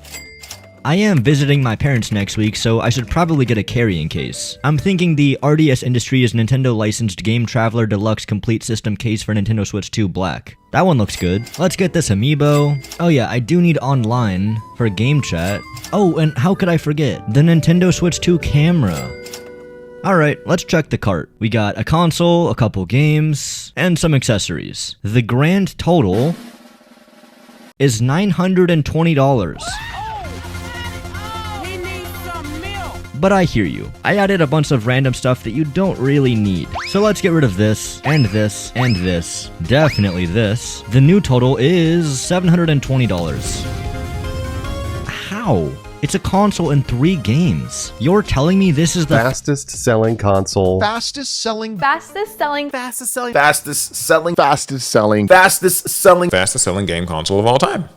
I am visiting my parents next week, so I should probably get a carrying case. I'm thinking the RDS Industries Nintendo licensed Game Traveler Deluxe Complete System case for Nintendo Switch 2 Black. That one looks good. Let's get this amiibo. Oh yeah, I do need online for game chat. Oh, and how could I forget? The Nintendo Switch 2 camera. Alright, let's check the cart. We got a console, a couple games, and some accessories. The grand total is $920. But I hear you. I added a bunch of random stuff that you don't really need. So let's get rid of this, and this, and this. Definitely this. The new total is $720. How? It's a console and 3 games. You're telling me this is the fastest selling console. Fastest selling game console of all time.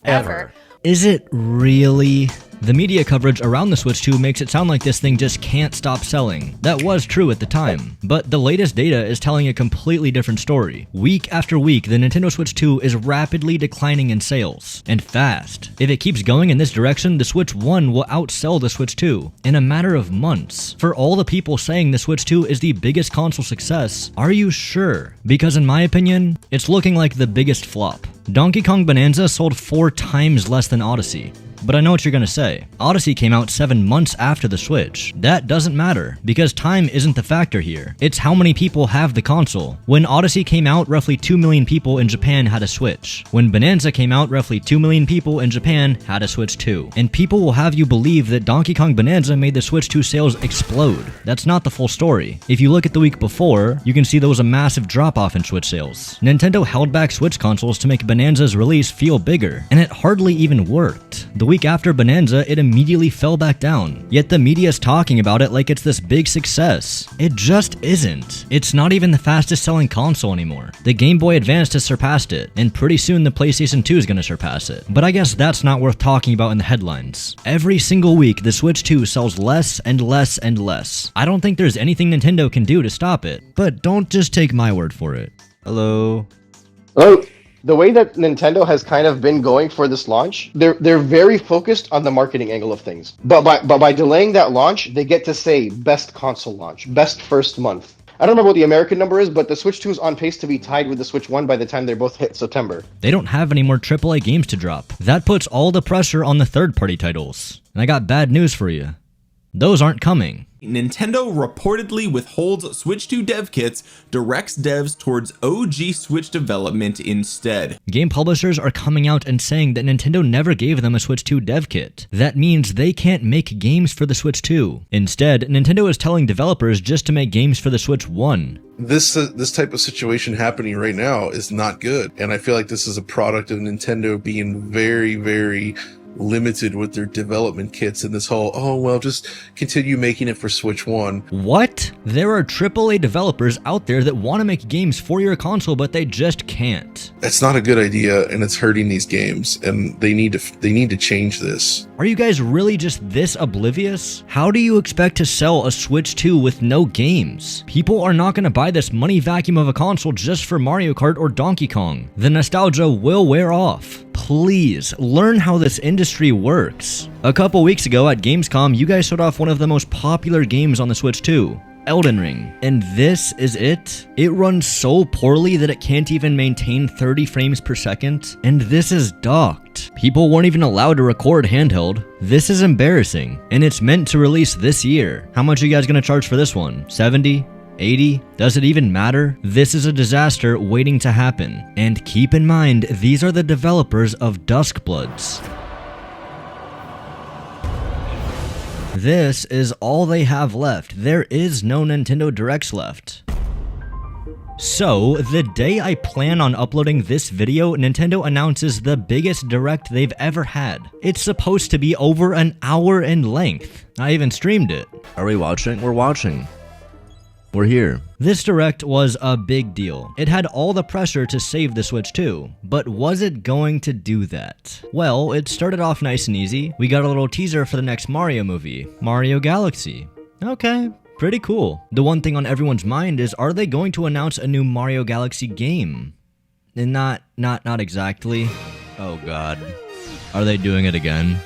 Ever. Is it really? The media coverage around the Switch 2 makes it sound like this thing just can't stop selling. That was true at the time, but the latest data is telling a completely different story. Week after week, the Nintendo Switch 2 is rapidly declining in sales, and fast. If it keeps going in this direction, the Switch 1 will outsell the Switch 2 in a matter of months. For all the people saying the Switch 2 is the biggest console success, are you sure? Because in my opinion, it's looking like the biggest flop. Donkey Kong Bonanza sold 4 times less than Odyssey. But I know what you're gonna say. Odyssey came out 7 months after the Switch. That doesn't matter, because time isn't the factor here. It's how many people have the console. When Odyssey came out, roughly 2 million people in Japan had a Switch. When Bonanza came out, roughly 2 million people in Japan had a Switch too. And people will have you believe that Donkey Kong Bonanza made the Switch 2 sales explode. That's not the full story. If you look at the week before, you can see there was a massive drop-off in Switch sales. Nintendo held back Switch consoles to make Bonanza's release feel bigger, and it hardly even worked. The week after Bonanza, it immediately fell back down. Yet the media's talking about it like it's this big success. It just isn't. It's not even the fastest selling console anymore. The Game Boy Advance has surpassed it, and pretty soon the PlayStation 2 is gonna surpass it. But I guess that's not worth talking about in the headlines. Every single week, the Switch 2 sells less and less and less. I don't think there's anything Nintendo can do to stop it. But don't just take my word for it. Hello? Hello? The way that Nintendo has kind of been going for this launch, they're very focused on the marketing angle of things. But by delaying that launch, they get to say best console launch, best first month. I don't remember what the American number is, but the Switch 2 is on pace to be tied with the Switch 1 by the time they both hit September. They don't have any more AAA games to drop. That puts all the pressure on the third-party titles. And I got bad news for you. Those aren't coming. Nintendo reportedly withholds Switch 2 dev kits, directs devs towards OG Switch development instead. Game publishers are coming out and saying that Nintendo never gave them a Switch 2 dev kit. That means they can't make games for the Switch 2. Instead, Nintendo is telling developers just to make games for the Switch 1. This type of situation happening right now is not good, and I feel like this is a product of Nintendo being very, very limited with their development kits and this whole, oh well, just continue making it for Switch 1. What? There are AAA developers out there that want to make games for your console, but they just can't. That's not a good idea, and it's hurting these games, and they need to change this. Are you guys really just this oblivious? How do you expect to sell a Switch 2 with no games? People are not going to buy this money vacuum of a console just for Mario Kart or Donkey Kong. The nostalgia will wear off. Please, learn how this industry works. A couple weeks ago at Gamescom, you guys showed off one of the most popular games on the Switch 2. Elden Ring. And this is it? It runs so poorly that it can't even maintain 30 frames per second. And this is docked. People weren't even allowed to record handheld. This is embarrassing. And it's meant to release this year. How much are you guys gonna charge for this one? 70? 80? Does it even matter? This is a disaster waiting to happen. And keep in mind, these are the developers of Duskbloods. This is all they have left. There is no Nintendo Directs left. So, the day I plan on uploading this video, Nintendo announces the biggest Direct they've ever had. It's supposed to be over an hour in length. I even streamed it. Are we watching? We're watching. We're here. This Direct was a big deal. It had all the pressure to save the Switch 2, but was it going to do that? Well, it started off nice and easy. We got a little teaser for the next Mario movie, Mario Galaxy. Okay, pretty cool. The one thing on everyone's mind is, are they going to announce a new Mario Galaxy game? And not exactly. Oh god. Are they doing it again?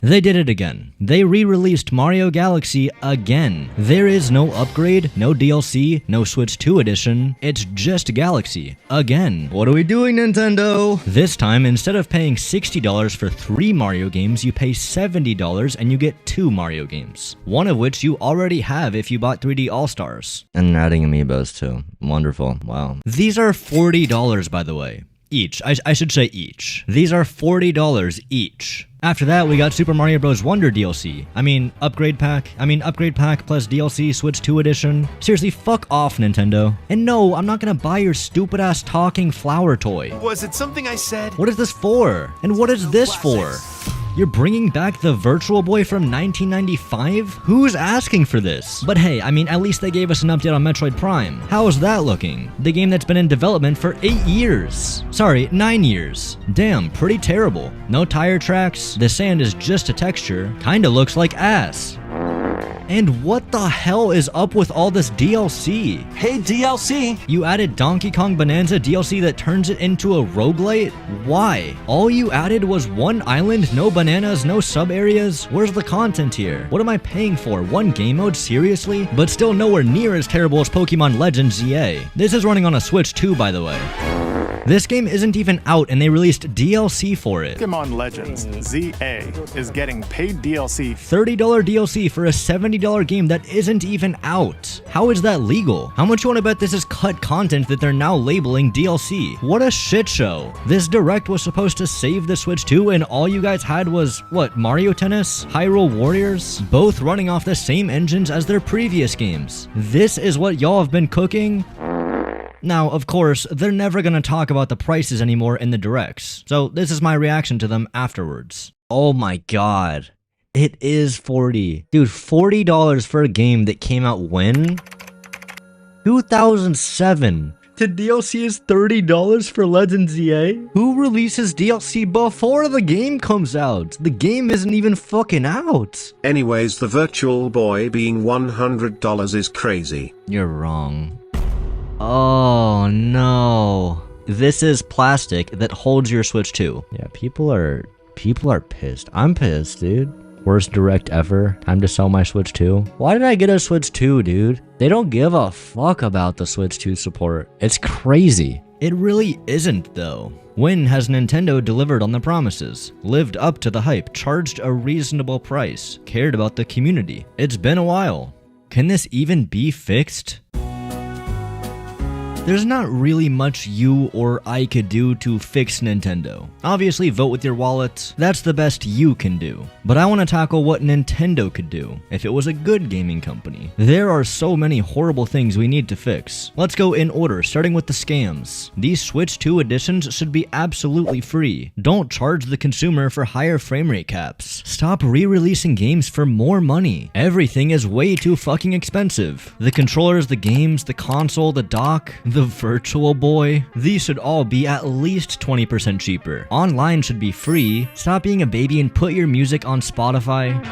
They did it again. They re-released Mario Galaxy again. There is no upgrade, no DLC, no Switch 2 edition. It's just Galaxy. Again. What are we doing, Nintendo? This time, instead of paying $60 for 3 Mario games, you pay $70 and you get 2 Mario games. One of which you already have if you bought 3D All-Stars. And adding amiibos too. Wonderful. Wow. These are $40, by the way. Each. I should say each. These are $40 each. After that, we got Super Mario Bros. Wonder DLC. Upgrade pack plus DLC Switch 2 edition. Seriously, fuck off, Nintendo. And no, I'm not gonna buy your stupid ass talking flower toy. Was it something I said? What is this for? And what is this for? You're bringing back the Virtual Boy from 1995? Who's asking for this? But hey, at least they gave us an update on Metroid Prime. How is that looking? The game that's been in development for 8 years. Sorry, 9 years. Damn, pretty terrible. No tire tracks, the sand is just a texture, kinda looks like ass. And what the hell is up with all this DLC? Hey, DLC! You added Donkey Kong Bonanza DLC that turns it into a roguelite? Why? All you added was one island, no bananas, no sub-areas? Where's the content here? What am I paying for? One game mode? Seriously? But still nowhere near as terrible as Pokemon Legends ZA. This is running on a Switch 2, by the way. This game isn't even out and they released DLC for it. Pokemon Legends ZA is getting paid DLC. $30 DLC for a $70 game that isn't even out. How is that legal? How much you want to bet this is cut content that they're now labeling DLC? What a shit show. This Direct was supposed to save the Switch 2 and all you guys had was, what, Mario Tennis? Hyrule Warriors? Both running off the same engines as their previous games. This is what y'all have been cooking? Now, of course, they're never gonna talk about the prices anymore in the Directs, so this is my reaction to them afterwards. Oh my god. It is $40. Dude, $40 for a game that came out when? 2007. The DLC is $30 for Legends ZA? Who releases DLC before the game comes out? The game isn't even fucking out. Anyways, the Virtual Boy being $100 is crazy. You're wrong. Oh no. This is plastic that holds your Switch 2. Yeah, people are pissed. I'm pissed, dude. Worst Direct ever. Time to sell my Switch 2. Why did I get a Switch 2, dude? They don't give a fuck about the Switch 2 support. It's crazy. It really isn't though. When has Nintendo delivered on the promises, lived up to the hype, charged a reasonable price, cared about the community? It's been a while. Can this even be fixed? There's not really much you or I could do to fix Nintendo. Obviously, vote with your wallet. That's the best you can do. But I want to tackle what Nintendo could do if it was a good gaming company. There are so many horrible things we need to fix. Let's go in order, starting with the scams. These Switch 2 editions should be absolutely free. Don't charge the consumer for higher frame rate caps. Stop re-releasing games for more money. Everything is way too fucking expensive. The controllers, the games, the console, the dock, the Virtual Boy. These should all be at least 20% cheaper. Online should be free. Stop being a baby and put your music on Spotify.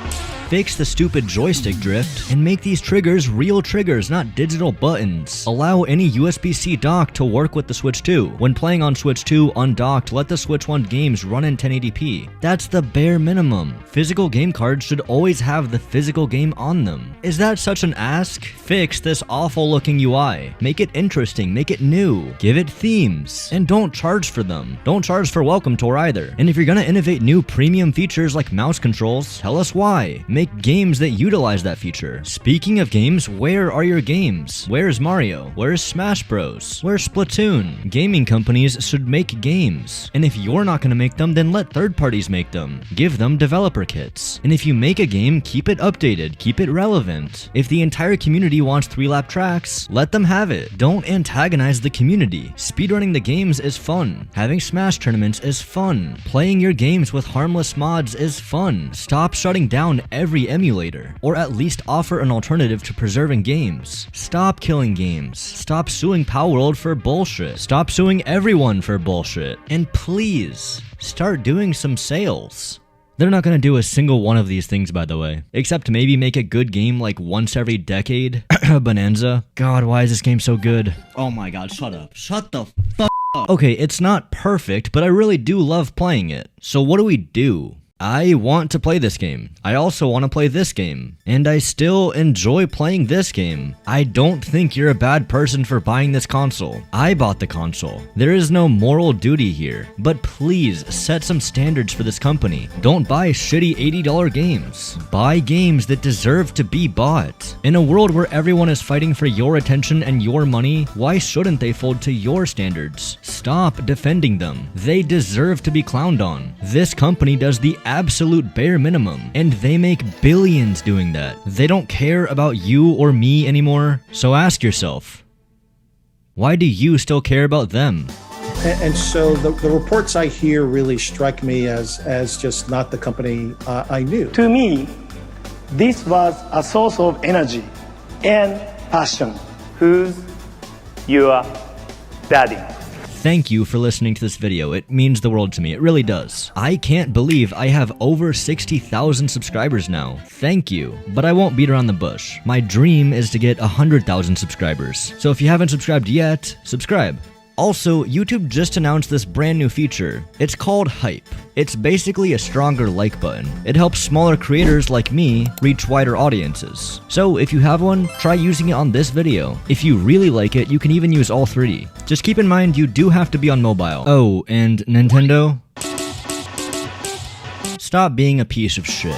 Fix the stupid joystick drift and make these triggers real triggers, not digital buttons. Allow any USB-C dock to work with the Switch 2. When playing on Switch 2 undocked, let the Switch 1 games run in 1080p. That's the bare minimum. Physical game cards should always have the physical game on them. Is that such an ask? Fix this awful looking UI. Make it interesting, make it new. Give it themes. And don't charge for them. Don't charge for Welcome Tour either. And if you're gonna innovate new premium features like mouse controls, tell us why. Make games that utilize that feature. Speaking of games, where are your games? Where's Mario? Where's Smash Bros? Where's Splatoon? Gaming companies should make games. And if you're not gonna make them, then let third parties make them. Give them developer kits. And if you make a game, keep it updated, keep it relevant. If the entire community wants 3-lap tracks, let them have it. Don't antagonize the community. Speedrunning the games is fun. Having Smash tournaments is fun. Playing your games with harmless mods is fun. Stop shutting down every emulator, or at least offer an alternative to preserving games. Stop killing games. Stop suing Palworld for bullshit. Stop suing everyone for bullshit. And please, start doing some sales. They're not gonna do a single one of these things, by the way. Except maybe make a good game like once every decade. Bonanza. God, why is this game so good? Oh my god, shut up. Shut the fuck up. Okay, it's not perfect, but I really do love playing it. So what do we do? I want to play this game. I also want to play this game. And I still enjoy playing this game. I don't think you're a bad person for buying this console. I bought the console. There is no moral duty here. But please, set some standards for this company. Don't buy shitty $80 games. Buy games that deserve to be bought. In a world where everyone is fighting for your attention and your money, why shouldn't they fold to your standards? Stop defending them. They deserve to be clowned on. This company does the absolute bare minimum, and they make billions doing that. They don't care about you or me anymore, so ask yourself, why do you still care about them? And so the reports I hear really strike me as just not the company I knew. To me, this was a source of energy and passion. Who's your daddy? Thank you for listening to this video. It means the world to me. It really does. I can't believe I have over 60,000 subscribers now. Thank you. But I won't beat around the bush. My dream is to get 100,000 subscribers. So if you haven't subscribed yet, subscribe. Also, YouTube just announced this brand new feature. It's called Hype. It's basically a stronger like button. It helps smaller creators like me reach wider audiences. So if you have one, try using it on this video. If you really like it, you can even use all 3. Just keep in mind you do have to be on mobile. Oh, and Nintendo? Stop being a piece of shit.